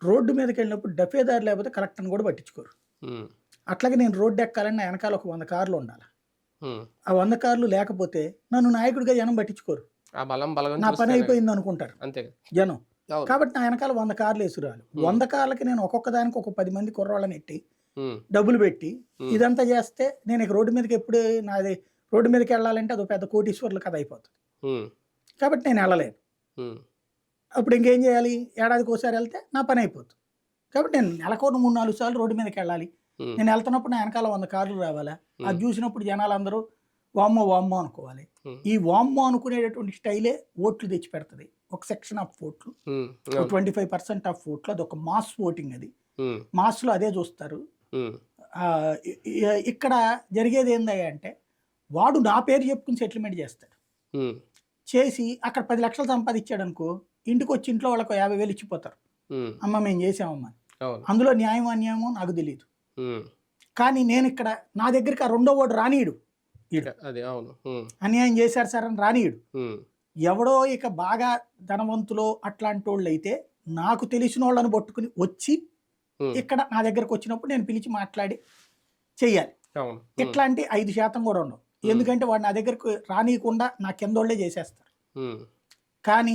Road మీదకి వెళ్ళినప్పుడు డఫేదారు లేకపోతే కలెక్టర్ని కూడా పట్టించుకోరు. ఉమ్, అట్లాగే నేను రోడ్డు ఎక్కాలని నా వెనకాల ఒక 100 కార్లు ఉండాలి. ఉమ్. ఆ 100 కార్లు లేకపోతే నన్ను నాయకుడిగా జనం పట్టించుకోరు. ఆ బలగం నా పని చూస్తేనే అయిపోయింది అనుకుంటారు అంతే. జనం. అవును. కాబట్టి నా వెనకాల 100 కార్లు వేసురాలి. 100 కార్లకి నేను ఒక్కొక్క దానికి ఒక 10 మంది కుర్రాళ్ళని ఎట్టి ఉమ్, డబ్బులు పెట్టి ఉమ్, ఇదంతా చేస్తే నేను ఇక రోడ్డు మీదకి ఎప్పుడు నాది రోడ్డు మీదకి వెళ్ళాలంటే అదో పెద్ద కోటీశ్వర్లు కథ అయిపోతుంది. ఉమ్, కాబట్టి నేను వెళ్ళలేను. ఉమ్, అప్పుడు ఇంకేం చేయాలి? ఏడాదికి ఒకసారి వెళ్తే నా పని అయిపోతుంది. కాబట్టి నేను నెలకు 3-4 సార్లు రోడ్డు మీదకి వెళ్ళాలి. ఉమ్, నేను వెళ్తున్నప్పుడు నా వెనకాల 100 కార్లు రావాలా? అది ఉమ్, చూసినప్పుడు జనాలందరూ వామ్మో వామ్మో అనుకోవాలి. ఉమ్, ఈ వామ్మో అనుకునేటటువంటి స్టైలే ఓట్లు తెచ్చి పెడుతుంది. ఒక సెక్షన్ ఆఫ్ ఓట్లు, ఉమ్, ఒక అవును. 25% ఆఫ్ ఓట్లు, అది ఒక మాస్ ఓటింగ్. అది ఉమ్, మాస్లో అదే చూస్తారు. ఉమ్, ఆ, ఇక్కడ జరిగేది ఏందయ్యా అంటే వాడు నా పేరు చెప్పుకుని సెటిల్మెంట్ చేస్తాడు. ఉమ్, చేసి అక్కడ 10 లక్షలు సంపాదించాడు అనుకో, ఇంటికి వచ్చి ఇంట్లో వాళ్ళకు 50,000 ఇచ్చిపోతారు. ఉమ్, అమ్మ మేము చేసామమ్మా. అవును. అందులో న్యాయం అన్యాయమో నాకు తెలియదు. ఉమ్, కానీ నేను ఇక్కడ నా దగ్గరికి ఆ రెండో ఓటు రానీయుడు. ఈడు అది అవును. ఉమ్, అన్యాయం చేశారు సార్ అని రానీయుడు. ఉమ్, ఎవడో ఇక బాగా ధనవంతులో అట్లాంటి వాళ్ళు అయితే నాకు తెలిసిన వాళ్ళని పట్టుకుని వచ్చి ఉమ్, ఇక్కడ నా దగ్గరకు వచ్చినప్పుడు నేను పిలిచి మాట్లాడి చెయ్యాలి. అవును. ఉమ్, ఇట్లాంటి 5% కూడా ఉండవు. ఎందుకంటే వాడు నా దగ్గరకు రానియకుండా నా కిందోళ్ళే చేసేస్తారు. ఉమ్. కానీ